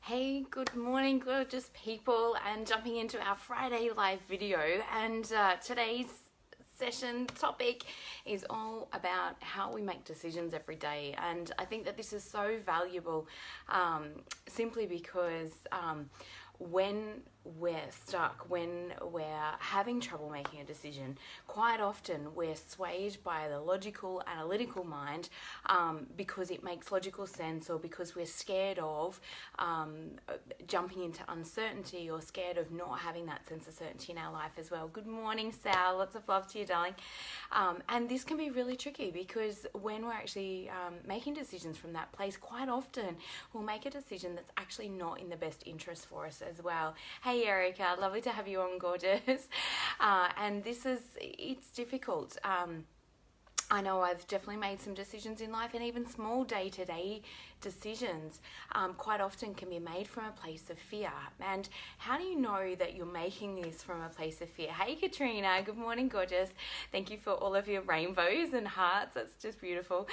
Hey, good morning, gorgeous people, and jumping into our Friday live video. And today's session topic is all about how we make decisions every day. And I think that this is so valuable simply because when we're stuck, when we're having trouble making a decision, quite often we're swayed by the logical, analytical mind because it makes logical sense, or because we're scared of jumping into uncertainty, or scared of not having that sense of certainty in our life as well. Good morning, Sal. Lots of love to you, darling. And this can be really tricky because when we're actually making decisions from that place, quite often we'll make a decision that's actually not in the best interest for us as well. Hey Erica, lovely to have you on, gorgeous. And it's difficult. I know I've definitely made some decisions in life, and even small day-to-day decisions quite often can be made from a place of fear. And how do you know that you're making this from a place of fear? Hey Katrina, good morning, gorgeous. Thank you for all of your rainbows and hearts. That's just beautiful.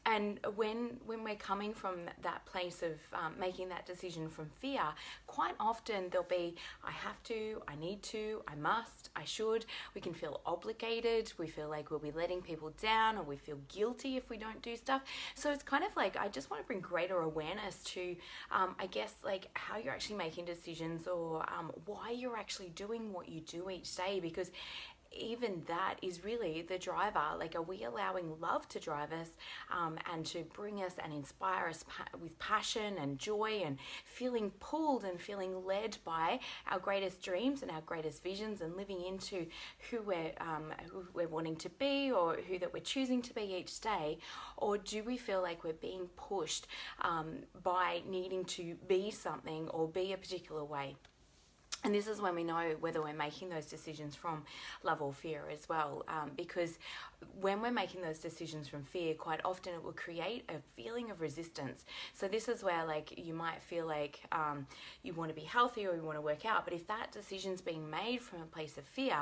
And when we're coming from that place of making that decision from fear, quite often there'll be, I have to, I need to, I must, I should. We can feel obligated. We feel like we'll be letting people down, or we feel guilty if we don't do stuff. So it's kind of like, I just want to bring greater awareness to, I guess, like how you're actually making decisions, or why you're actually doing what you do each day, because even that is really the driver. Like, are we allowing love to drive us and to bring us and inspire us with passion and joy, and feeling pulled and feeling led by our greatest dreams and our greatest visions, and living into who we're wanting to be, or who that we're choosing to be each day? Or do we feel like we're being pushed by needing to be something or be a particular way? And this is when we know whether we're making those decisions from love or fear as well, because when we're making those decisions from fear, quite often it will create a feeling of resistance. So this is where, like, you might feel like you want to be healthy or you want to work out, but if that decision's being made from a place of fear,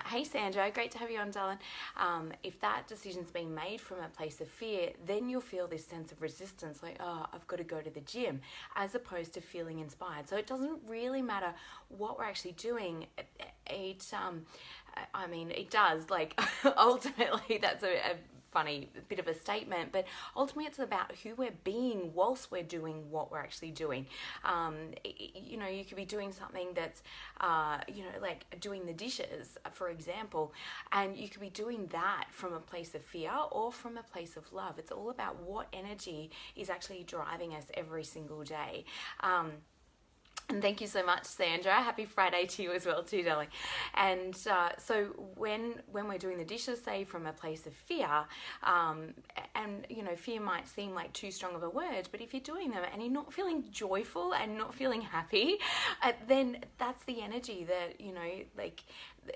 hey Sandra, great to have you on, darling. If that decision's being made from a place of fear, then you'll feel this sense of resistance, like, oh, I've got to go to the gym, as opposed to feeling inspired. So it doesn't really matter what we're actually doing. It does, like, ultimately that's a funny bit of a statement, but ultimately it's about who we're being whilst we're doing what we're actually doing. You could be doing something that's like doing the dishes, for example, and you could be doing that from a place of fear or from a place of love. It's all about what energy is actually driving us every single day. And thank you so much, Sandra. Happy Friday to you as well too, darling. And so when we're doing the dishes, say, from a place of fear, and fear might seem like too strong of a word, but if you're doing them and you're not feeling joyful and not feeling happy, then that's the energy that, like,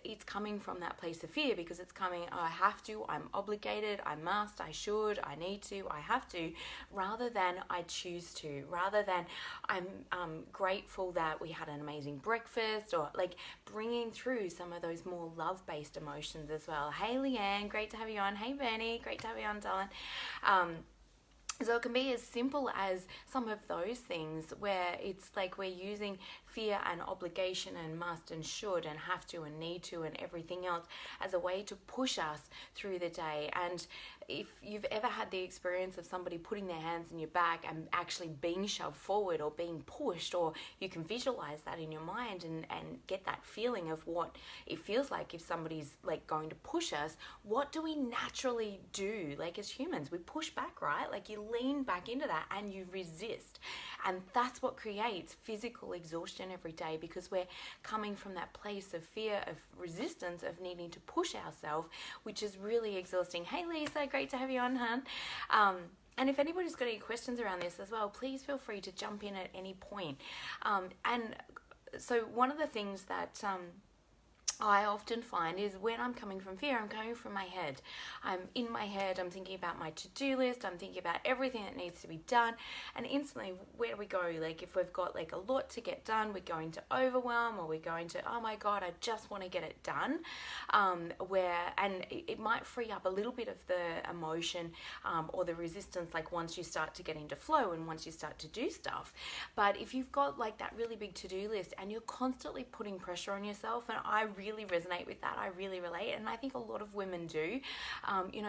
it's coming from that place of fear, because it's coming, oh, I have to, I'm obligated, I must, I should, I need to, I have to, rather than I choose to, rather than I'm grateful that we had an amazing breakfast, or like bringing through some of those more love-based emotions as well. Hey Leanne, great to have you on. Hey Bernie, great to have you on, darling. So it can be as simple as some of those things, where it's like we're using fear and obligation and must and should and have to and need to and everything else as a way to push us through the day. And if you've ever had the experience of somebody putting their hands in your back and actually being shoved forward or being pushed, or you can visualize that in your mind and get that feeling of what it feels like if somebody's like going to push us, what do we naturally do? Like, as humans, we push back, right? Like, you lean back into that and you resist. And that's what creates physical exhaustion every day, because we're coming from that place of fear, of resistance, of needing to push ourselves, which is really exhausting. Hey Lisa, great to have you on, hun. And if anybody's got any questions around this as well, please feel free to jump in at any point. And so one of the things that I often find is when I'm coming from fear, I'm coming from my head. I'm in my head, I'm thinking about my to-do list, I'm thinking about everything that needs to be done, and instantly, where do we go? Like, if we've got like a lot to get done, we're going to overwhelm, or we're going to, oh my God, I just want to get it done. And it might free up a little bit of the emotion or the resistance, like once you start to get into flow and once you start to do stuff. But if you've got like that really big to-do list and you're constantly putting pressure on yourself, and I really resonate with that, I really relate, and I think a lot of women do,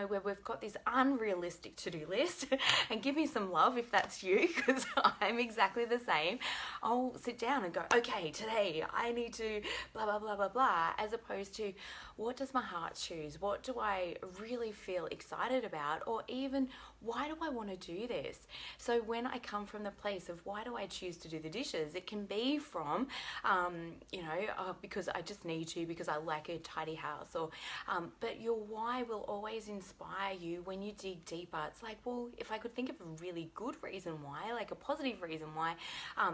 where we've got this unrealistic to-do list, and give me some love if that's you, because I'm exactly the same. I'll sit down and go, okay, today I need to blah, blah, blah, blah, blah, as opposed to what does my heart choose? What do I really feel excited about? Or even, why do I want to do this? So when I come from the place of why do I choose to do the dishes, it can be from, because I just need to, because I like a tidy house, or but your why will always inspire you when you dig deeper. It's like, well, if I could think of a really good reason why, like a positive reason why,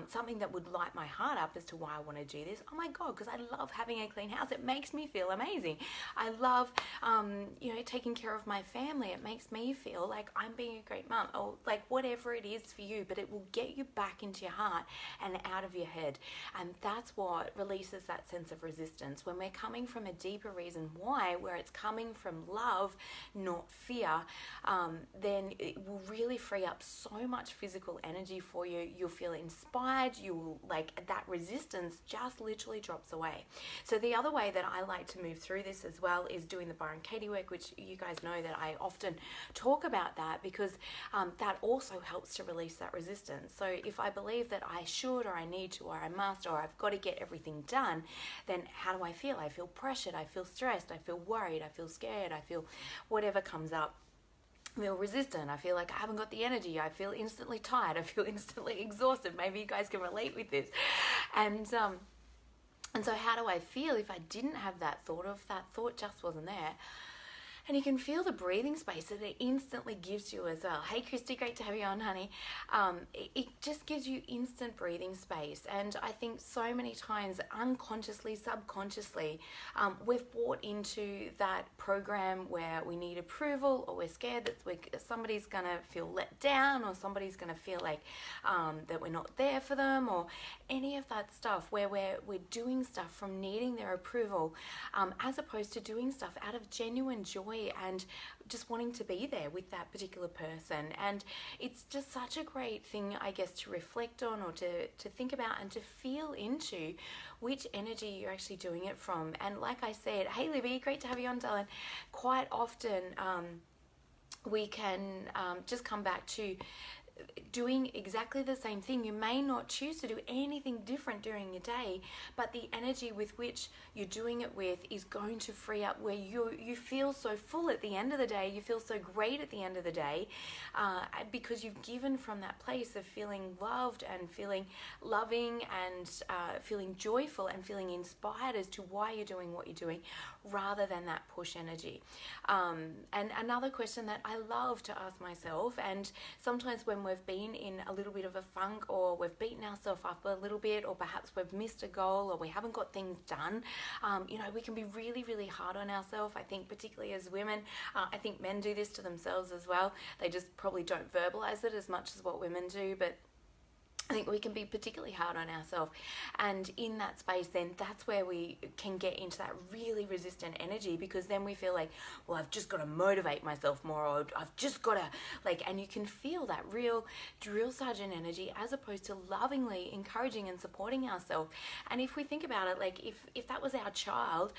something that would light my heart up as to why I want to do this, oh my God, because I love having a clean house. It makes me feel amazing. I love, taking care of my family. It makes me feel like I'm being a great mum, or like whatever it is for you, but it will get you back into your heart and out of your head. And that's what releases that sense of resistance. When we're coming from a deeper reason why, where it's coming from love, not fear, then it will really free up so much physical energy for you. You'll feel inspired. You will, like, that resistance just literally drops away. So the other way that I like to move through this as well is doing the Byron Katie work, which you guys know that I often talk about that, because that also helps to release that resistance. So if I believe that I should, or I need to, or I must, or I've got to get everything done, then how do I feel? I feel pressured, I feel stressed, I feel worried, I feel scared, I feel whatever comes up. I feel resistant. I feel like I haven't got the energy. I feel instantly tired. I feel instantly exhausted. Maybe you guys can relate with this. And so how do I feel if I didn't have that thought, or if that thought just wasn't there? And you can feel the breathing space that it instantly gives you as well. Hey, Christy, great to have you on, honey. It just gives you instant breathing space. And I think so many times, unconsciously, subconsciously, we've bought into that program where we need approval, or we're scared that somebody's going to feel let down, or somebody's going to feel like that we're not there for them, or any of that stuff, where we're doing stuff from needing their approval, as opposed to doing stuff out of genuine joy and just wanting to be there with that particular person. And it's just such a great thing, I guess, to reflect on, or to think about, and to feel into which energy you're actually doing it from. And like I said, hey Libby, great to have you on, darling. Quite often we can just come back to doing exactly the same thing. You may not choose to do anything different during your day, but the energy with which you're doing it with is going to free up, where you feel so full at the end of the day. You feel so great at the end of the day, because you've given from that place of feeling loved and feeling loving and feeling joyful and feeling inspired as to why you're doing what you're doing, rather than that push energy. And another question that I love to ask myself, and sometimes when we've been in a little bit of a funk, or we've beaten ourselves up a little bit, or perhaps we've missed a goal, or we haven't got things done, we can be really, really hard on ourselves. I think particularly as women, I think men do this to themselves as well. They just probably don't verbalize it as much as what women do, but I think we can be particularly hard on ourselves. And in that space, then that's where we can get into that really resistant energy, because then we feel like, well, I've just got to motivate myself more, or I've just got to, and you can feel that real drill sergeant energy, as opposed to lovingly encouraging and supporting ourselves. And if we think about it, like if that was our child,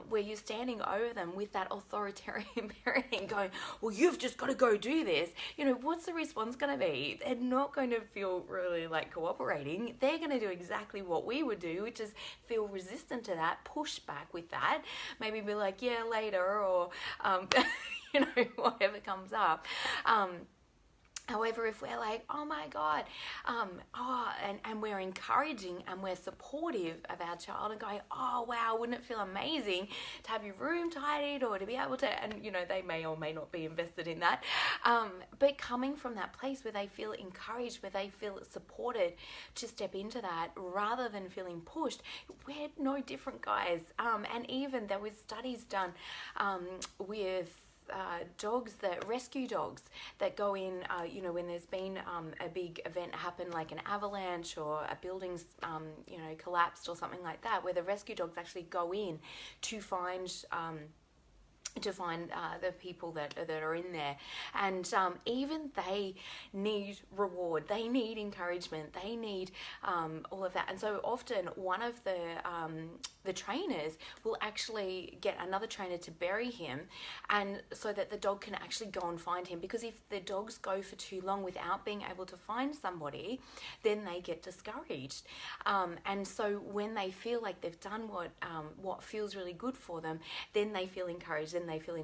where you're standing over them with that authoritarian parenting going, well, you've just got to go do this, what's the response going to be? They're not going to feel really like cooperating. They're going to do exactly what we would do, which is feel resistant to that, push back with that, maybe be like, yeah, later, or whatever comes up. However, if we're like, oh my God, and we're encouraging and we're supportive of our child and going, oh wow, wouldn't it feel amazing to have your room tidied or to be able to, and they may or may not be invested in that, but coming from that place where they feel encouraged, where they feel supported to step into that rather than feeling pushed, we're no different, guys. And even there was studies done with dogs, that rescue dogs that go in, when there's been a big event happen, like an avalanche or a building's, collapsed or something like that, where the rescue dogs actually go in to find the people that are in there, and even they need reward, they need encouragement, they need all of that. And so often one of the trainers will actually get another trainer to bury him, and so that the dog can actually go and find him, because if the dogs go for too long without being able to find somebody, then they get discouraged, and so when they feel like they've done what feels really good for them, then they feel encouraged, then they feel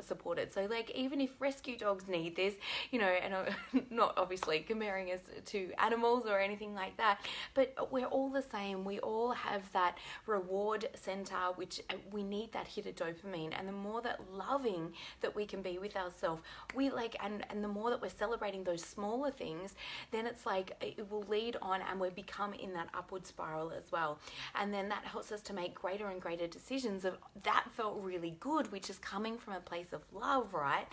supported. So like, even if rescue dogs need this, and I'm not obviously comparing us to animals or anything like that, but we're all the same. We all have that reward center, which we need that hit of dopamine, and the more that loving that we can be with ourselves, we like, and the more that we're celebrating those smaller things, then it's like it will lead on, and we become in that upward spiral as well. And then that helps us to make greater and greater decisions of that felt really good, which is coming from a place of love, right?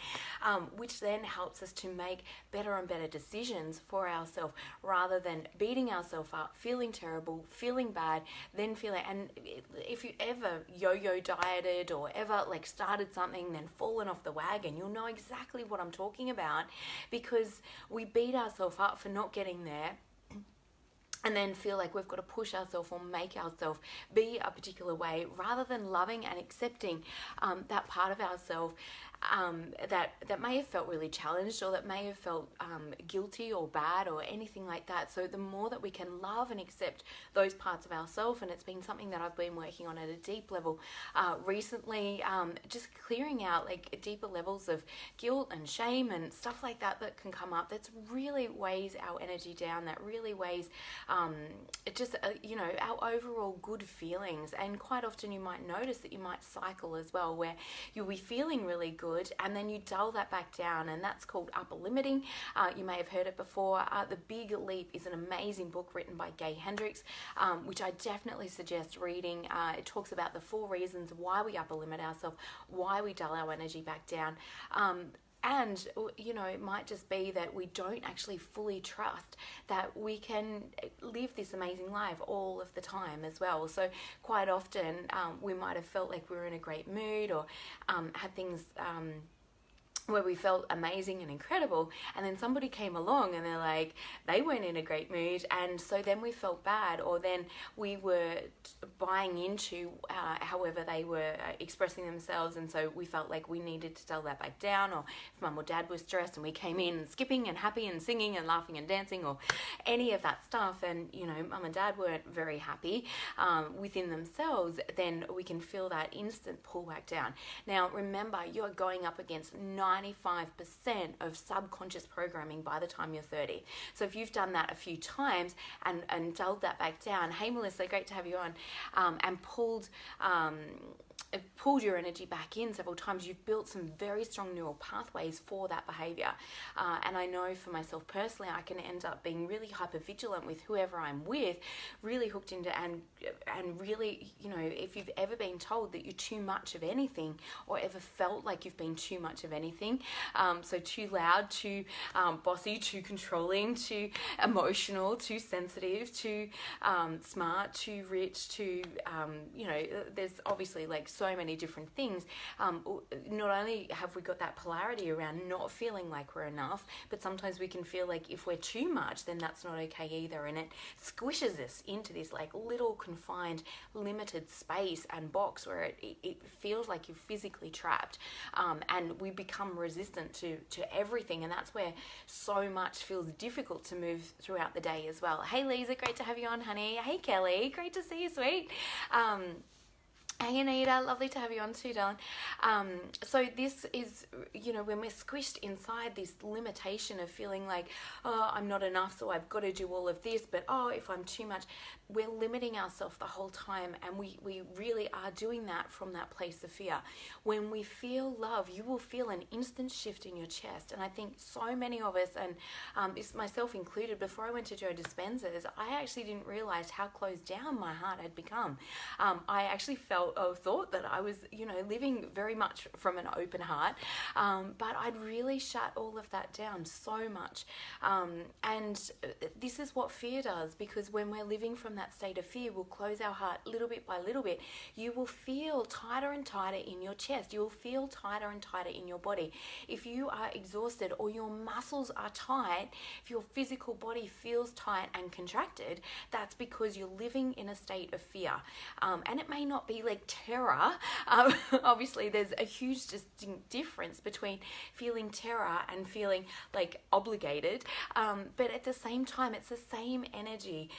Which then helps us to make better and better decisions for ourselves, rather than beating ourselves up, feeling terrible, feeling bad, then feeling. And if you ever yo-yo dieted or ever like started something then fallen off the wagon, you'll know exactly what I'm talking about, because we beat ourselves up for not getting there, and then feel like we've got to push ourselves or make ourselves be a particular way, rather than loving and accepting that part of ourselves that may have felt really challenged, or that may have felt guilty or bad or anything like that. So the more that we can love and accept those parts of ourselves, and it's been something that I've been working on at a deep level recently, just clearing out like deeper levels of guilt and shame and stuff like that that can come up, that's really weighs our energy down, that really weighs our overall good feelings. And quite often you might notice that you might cycle as well, where you'll be feeling really good and then you dull that back down, and that's called upper limiting. You may have heard it before. The Big Leap is an amazing book written by Gay Hendricks, which I definitely suggest reading. It talks about the 4 reasons why we upper limit ourselves, why we dull our energy back down. And, it might just be that we don't actually fully trust that we can live this amazing life all of the time as well. So quite often we might have felt like we were in a great mood, or had things where we felt amazing and incredible, and then somebody came along and they're like, they weren't in a great mood, and so then we felt bad, or then we were buying into however they were expressing themselves, and so we felt like we needed to dial that back down. Or if mum or dad was stressed and we came in and skipping and happy and singing and laughing and dancing, or any of that stuff, and mum and dad weren't very happy within themselves, then we can feel that instant pull back down. Now remember, you're going up against 95% of subconscious programming by the time you're 30. So if you've done that a few times and dulled that back down, hey Melissa, great to have you on, and pulled your energy back in several times, you've built some very strong neural pathways for that behavior. And I know for myself personally, I can end up being really hypervigilant with whoever I'm with, really hooked into, and really, if you've ever been told that you're too much of anything, or ever felt like you've been too much of anything, so too loud, too bossy, too controlling, too emotional, too sensitive, too smart, too rich, too, there's obviously like so many different things. Not only have we got that polarity around not feeling like we're enough, but sometimes we can feel like if we're too much, then that's not okay either, and it squishes us into this like little confined limited space and box where it feels like you're physically trapped, and we become resistant to everything, and that's where so much feels difficult to move throughout the day as well. Hey Lisa, great to have you on, honey. Hey Kelly, great to see you, sweet. Hey Anita, lovely to have you on too, darling. So this is, when we're squished inside this limitation of feeling like, oh, I'm not enough, so I've got to do all of this, but oh, if I'm too much, we're limiting ourselves the whole time, and we really are doing that from that place of fear. When we feel love, you will feel an instant shift in your chest, and I think so many of us, and this myself included, before I went to Joe Dispenza's, I actually didn't realize how closed down my heart had become. I actually thought that I was, living very much from an open heart, but I'd really shut all of that down so much. And this is what fear does, because when we're living from that state of fear, we'll close our heart little bit by little bit. You will feel tighter and tighter in your chest. You will feel tighter and tighter in your body. If you are exhausted or your muscles are tight, if your physical body feels tight and contracted, that's because you're living in a state of fear. And it may not be like terror. Obviously, there's a huge distinct difference between feeling terror and feeling like obligated. But at the same time, it's the same energy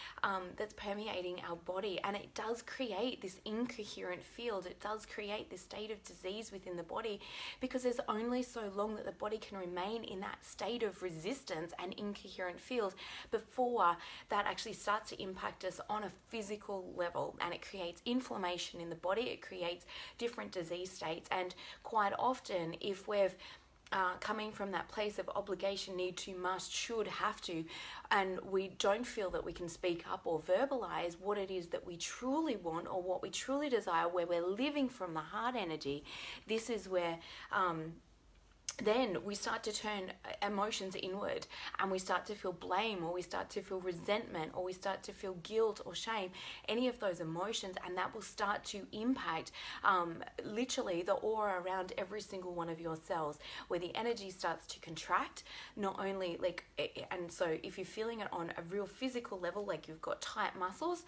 that's permeating our body, and it does create this incoherent field. It does create this state of disease within the body, because there's only so long that the body can remain in that state of resistance and incoherent field before that actually starts to impact us on a physical level, and it creates inflammation in the body. It creates different disease states, and quite often, if we've coming from that place of obligation, need to, must, should, have to, and we don't feel that we can speak up or verbalize what it is that we truly want or what we truly desire, where we're living from the heart energy, this is where then we start to turn emotions inward, and we start to feel blame, or we start to feel resentment, or we start to feel guilt or shame, any of those emotions, and that will start to impact literally the aura around every single one of your cells, where the energy starts to contract, not only like, and so if you're feeling it on a real physical level, like you've got tight muscles,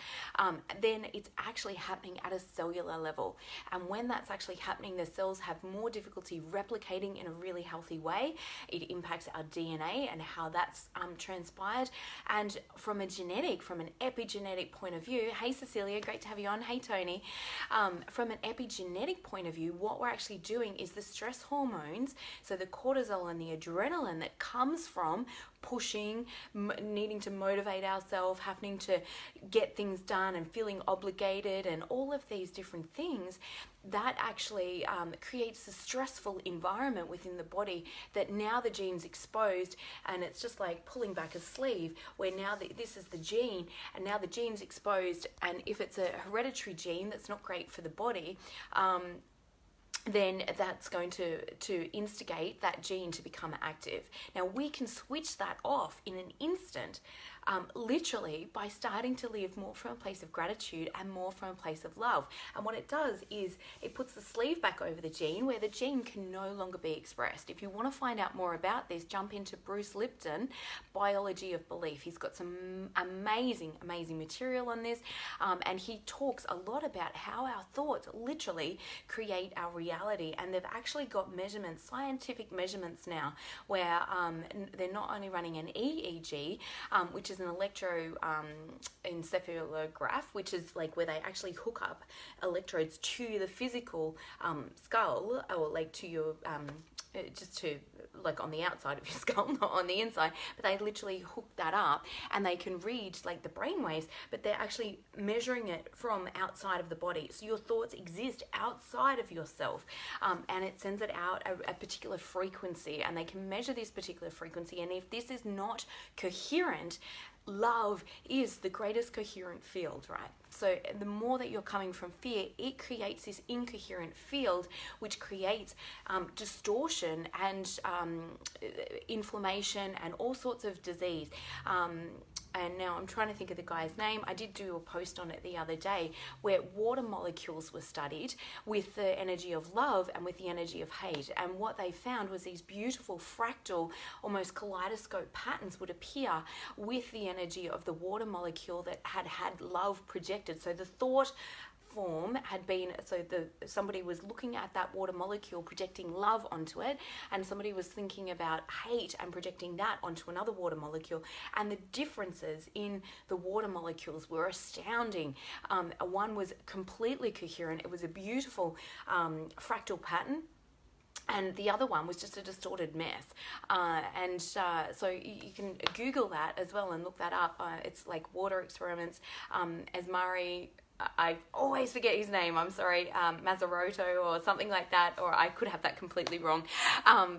then it's actually happening at a cellular level. And when that's actually happening, the cells have more difficulty replicating in a really healthy way. It impacts our DNA and how that's transpired. And from an epigenetic point of view, hey Cecilia, great to have you on. Hey Tony. From an epigenetic point of view, what we're actually doing is the stress hormones, so the cortisol and the adrenaline that comes from pushing, needing to motivate ourselves, having to get things done and feeling obligated and all of these different things, that actually creates a stressful environment within the body, that now the gene's exposed, and it's just like pulling back a sleeve, where now this is the gene, and now the gene's exposed, and if it's a hereditary gene that's not great for the body, then that's going to instigate that gene to become active. Now, we can switch that off in an instant, literally by starting to live more from a place of gratitude and more from a place of love. And what it does is it puts the sleeve back over the gene, where the gene can no longer be expressed. If you want to find out more about this, jump into Bruce Lipton, Biology of Belief. He's got some amazing material on this, and he talks a lot about how our thoughts literally create our reality. And they've actually got measurements, scientific measurements now, where they're not only running an EEG, which is an electroencephalograph, which is like where they actually hook up electrodes to the physical skull, or like to your just to like on the outside of your skull, not on the inside, but they literally hook that up, and they can read like the brain waves, but they're actually measuring it from outside of the body. So your thoughts exist outside of yourself, and it sends it out a particular frequency, and they can measure this particular frequency. And if this is not coherent, love is the greatest coherent field, right? So the more that you're coming from fear, it creates this incoherent field, which creates distortion and inflammation and all sorts of disease. And now I'm trying to think of the guy's name. I did do a post on it the other day, where water molecules were studied with the energy of love and with the energy of hate. And what they found was these beautiful fractal, almost kaleidoscope patterns would appear with the energy of the water molecule that had love projected. So the thought form had been, so somebody was looking at that water molecule projecting love onto it, and somebody was thinking about hate and projecting that onto another water molecule, and the differences in the water molecules were astounding. One was completely coherent. It was a beautiful fractal pattern, and the other one was just a distorted mess. So you can Google that as well and look that up. It's like water experiments. Asmari, I always forget his name, I'm sorry, Mazzaroto or something like that, or I could have that completely wrong,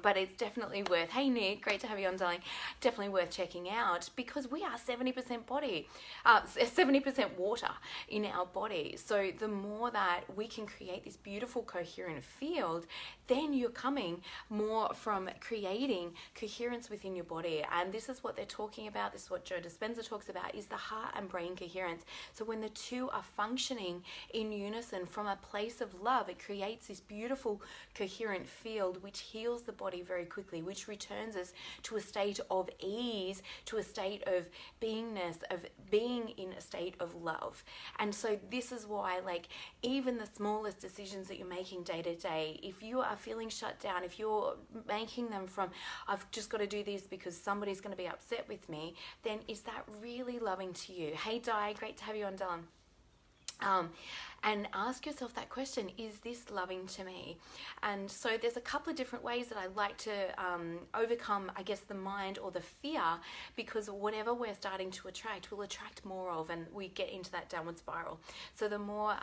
but it's definitely worth, hey Nick, great to have you on, darling, definitely worth checking out, because we are 70% body, 70% water in our body. So the more that we can create this beautiful coherent field, then you're coming more from creating coherence within your body. And this is what they're talking about, this is what Joe Dispenza talks about, is the heart and brain coherence. So when the two are functioning in unison from a place of love, it creates this beautiful coherent field which heals the body very quickly, which returns us to a state of ease, to a state of beingness, of being in a state of love. And so this is why, like, even the smallest decisions that you're making day to day, if you are feeling shut down, if you're making them from, I've just got to do this because somebody's going to be upset with me, then is that really loving to you? Hey Di, great to have you on, Dylan. And ask yourself that question, is this loving to me? And so there's a couple of different ways that I like to overcome, I guess, the mind or the fear, because whatever we're starting to attract, we'll attract more of, and we get into that downward spiral. So the more,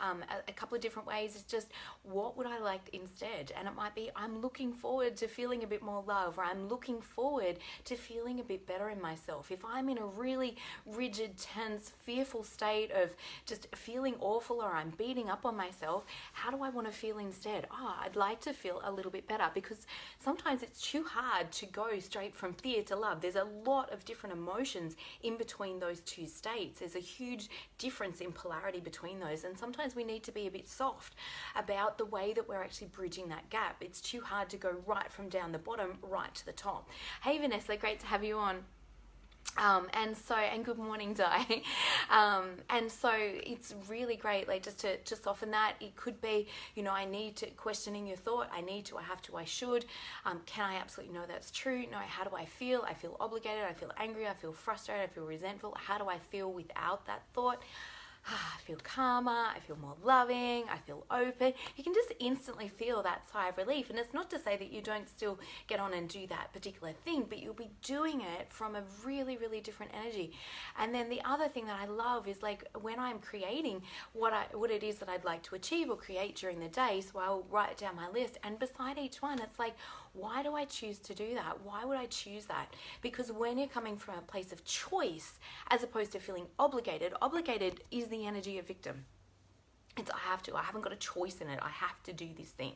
a couple of different ways is just, what would I like instead? And it might be, I'm looking forward to feeling a bit more love, or I'm looking forward to feeling a bit better in myself. If I'm in a really rigid, tense, fearful state of just feeling awful, or I'm beating up on myself, how do I want to feel instead? I'd like to feel a little bit better, because sometimes it's too hard to go straight from fear to love. There's a lot of different emotions in between those two states. There's a huge difference in polarity between those, and sometimes we need to be a bit soft about the way that we're actually bridging that gap. It's too hard to go right from down the bottom right to the top. Hey Vanessa, great to have you on. And good morning, Di. And so it's really great, like, just to soften that. It could be, I need to, questioning your thought, I need to, I have to, I should. Can I absolutely know that's true? No, how do I feel? I feel obligated, I feel angry, I feel frustrated, I feel resentful. How do I feel without that thought? I feel calmer, I feel more loving, I feel open. You can just instantly feel that sigh of relief. And it's not to say that you don't still get on and do that particular thing, but you'll be doing it from a really, really different energy. And then the other thing that I love is, like, when I'm creating what it is that I'd like to achieve or create during the day, so I'll write down my list, and beside each one, it's like, why do I choose to do that? Why would I choose that? Because when you're coming from a place of choice, as opposed to feeling obligated is the energy of victim. It's I haven't got a choice in it. I have to do this thing,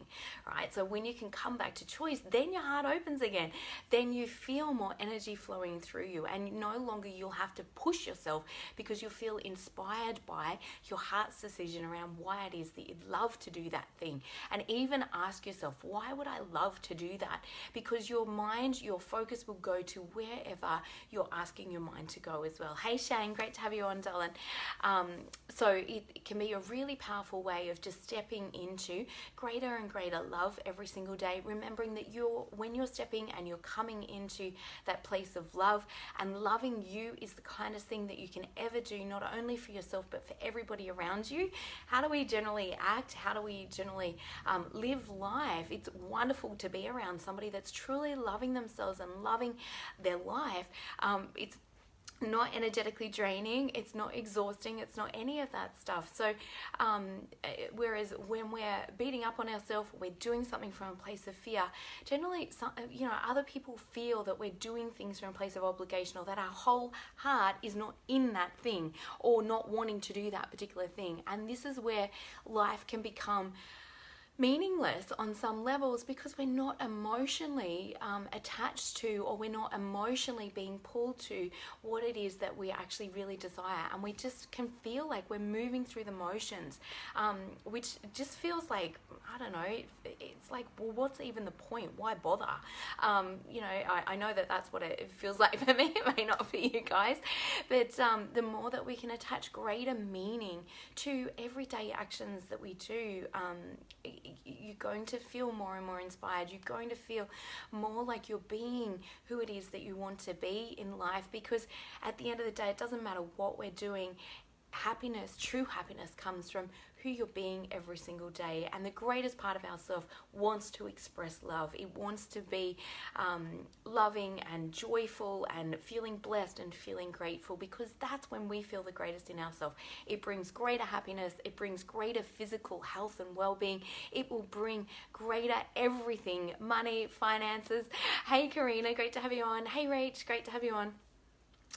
right? So when you can come back to choice, then your heart opens again. Then you feel more energy flowing through you, and no longer you'll have to push yourself, because you'll feel inspired by your heart's decision around why it is that you'd love to do that thing. And even ask yourself, why would I love to do that? Because your mind, your focus will go to wherever you're asking your mind to go as well. Hey Shane, great to have you on, darling. So it can be a really powerful way of just stepping into greater and greater love every single day, remembering that when you're stepping and you're coming into that place of love, and loving you is the kindest thing that you can ever do, not only for yourself but for everybody around you. How do we generally act? How do we generally live life? It's wonderful to be around somebody that's truly loving themselves and loving their life. It's not energetically draining, it's not exhausting, it's not any of that stuff. So whereas when we're beating up on ourselves, we're doing something from a place of fear, generally other people feel that we're doing things from a place of obligation, or that our whole heart is not in that thing, or not wanting to do that particular thing. And this is where life can become meaningless on some levels because we're not emotionally attached to, or we're not emotionally being pulled to what it is that we actually really desire, and we just can feel like we're moving through the motions, which just feels like, I don't know, it's like, well, what's even the point? Why bother? I know that that's what it feels like for me. It may not for you guys, but the more that we can attach greater meaning to everyday actions that we do, you're going to feel more and more inspired. You're going to feel more like you're being who it is that you want to be in life, because at the end of the day, it doesn't matter what we're doing. Happiness, true happiness, comes from who you're being every single day. And the greatest part of ourselves wants to express love. It wants to be loving and joyful and feeling blessed and feeling grateful, because that's when we feel the greatest in ourselves. It brings greater happiness. It brings greater physical health and well-being. It will bring greater everything, money, finances. Hey, Karina, great to have you on. Hey, Rach, great to have you on.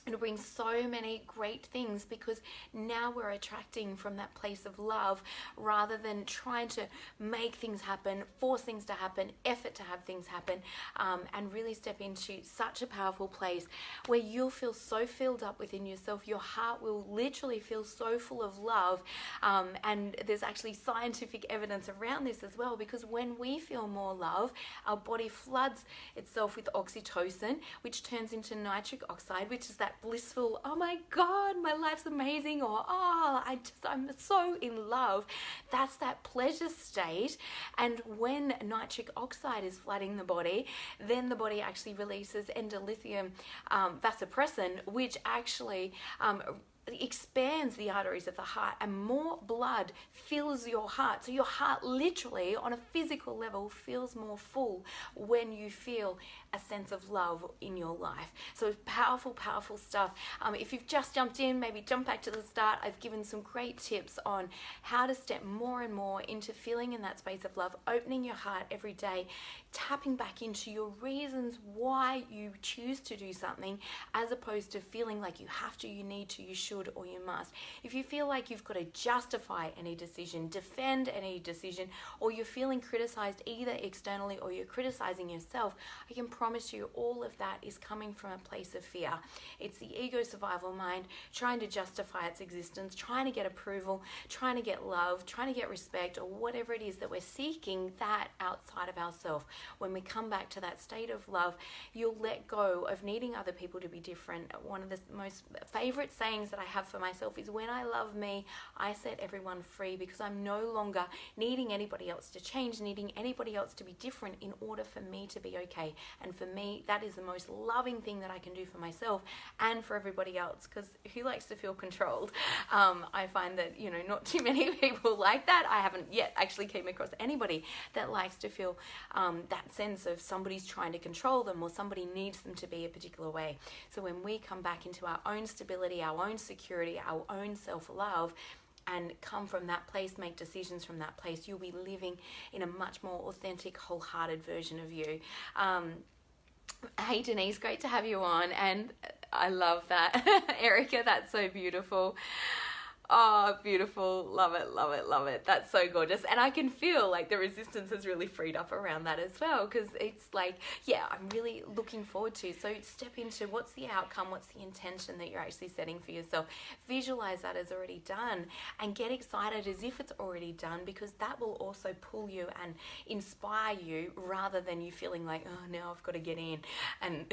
It'll bring so many great things, because now we're attracting from that place of love, rather than trying to make things happen, force things to happen, effort to have things happen, and really step into such a powerful place where you'll feel so filled up within yourself. Your heart will literally feel so full of love, and there's actually scientific evidence around this as well, because when we feel more love, our body floods itself with oxytocin, which turns into nitric oxide, which is that blissful, oh my God, my life's amazing, or I'm so in love. That's that pleasure state. And when nitric oxide is flooding the body, then the body actually releases endolithium vasopressin, which actually expands the arteries of the heart, and more blood fills your heart. So your heart literally on a physical level feels more full when you feel a sense of love in your life. So powerful, powerful stuff. If you've just jumped in, maybe jump back to the start. I've given some great tips on how to step more and more into feeling in that space of love, opening your heart every day, tapping back into your reasons why you choose to do something, as opposed to feeling like you have to, you need to, you should, or you must. If you feel like you've got to justify any decision, defend any decision, or you're feeling criticized either externally or you're criticizing yourself, I can promise you all of that is coming from a place of fear. It's the ego survival mind trying to justify its existence, trying to get approval, trying to get love, trying to get respect, or whatever it is that we're seeking that outside of ourselves. When we come back to that state of love, you'll let go of needing other people to be different. One of the most favorite sayings that I have for myself is, when I love me, I set everyone free, because I'm no longer needing anybody else to change, needing anybody else to be different in order for me to be okay. And for me, that is the most loving thing that I can do for myself and for everybody else, because who likes to feel controlled? I find that, not too many people like that. I haven't yet actually came across anybody that likes to feel that sense of somebody's trying to control them, or somebody needs them to be a particular way. So when we come back into our own stability, our own security, our own self-love, and come from that place, make decisions from that place, you'll be living in a much more authentic, wholehearted version of you. Hey Denise, great to have you on, and I love that. Erica, that's so beautiful. Oh, beautiful. Love it, love it, love it. That's so gorgeous. And I can feel like the resistance has really freed up around that as well, because it's like, yeah, I'm really looking forward to. So step into what's the outcome, what's the intention that you're actually setting for yourself. Visualize that as already done, and get excited as if it's already done, because that will also pull you and inspire you, rather than you feeling like, oh, now I've got to get in. And,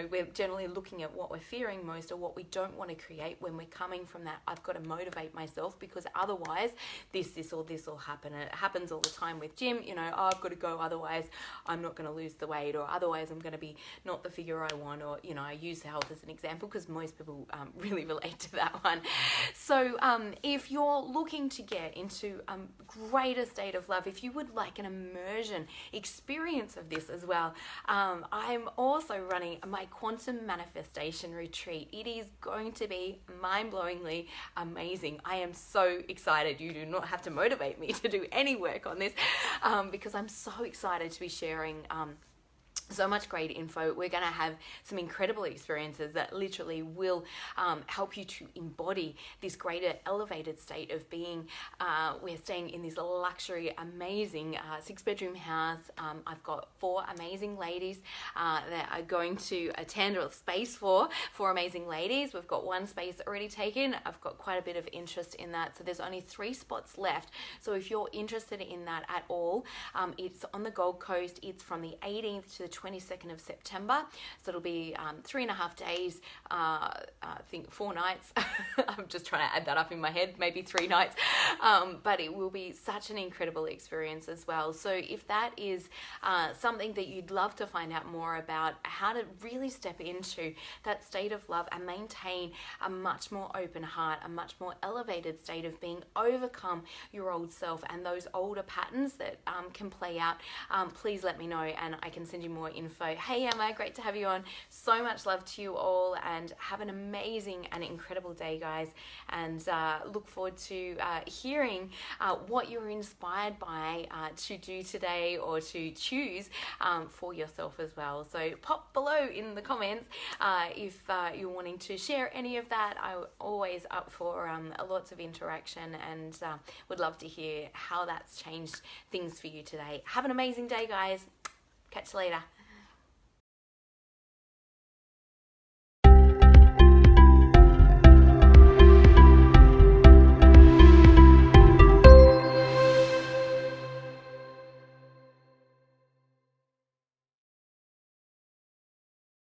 we're generally looking at what we're fearing most, or what we don't want to create, when we're coming from that, I've got to motivate myself, because otherwise this or this will happen. And it happens all the time with gym, I've got to go, otherwise I'm not going to lose the weight, or otherwise I'm going to be not the figure I want, or I use health as an example because most people really relate to that one. So if you're looking to get into a greater state of love, if you would like an immersion experience of this as well, I'm also running my quantum manifestation retreat. It is going to be mind-blowingly amazing. I am so excited. You do not have to motivate me to do any work on this, because I'm so excited to be sharing So much great info. We're going to have some incredible experiences that literally will help you to embody this greater elevated state of being. We're staying in this luxury, amazing 6-bedroom house. I've got 4 amazing ladies that are going to attend, or space for 4 amazing ladies. We've got 1 space already taken. I've got quite a bit of interest in that. So there's only 3 spots left. So if you're interested in that at all, it's on the Gold Coast. It's from the 18th to the 22nd of September. So it'll be 3.5 days, I think 4 nights. I'm just trying to add that up in my head, maybe 3 nights. But it will be such an incredible experience as well. So if that is something that you'd love to find out more about, how to really step into that state of love and maintain a much more open heart, a much more elevated state of being, overcome your old self and those older patterns that can play out, please let me know and I can send you more info. Hey Emma, great to have you on. So much love to you all, and have an amazing and incredible day, guys, and look forward to hearing what you were inspired by to do today, or to choose for yourself as well. So pop below in the comments if you're wanting to share any of that. I'm always up for lots of interaction, and would love to hear how that's changed things for you today. Have an amazing day, guys. Catch you later.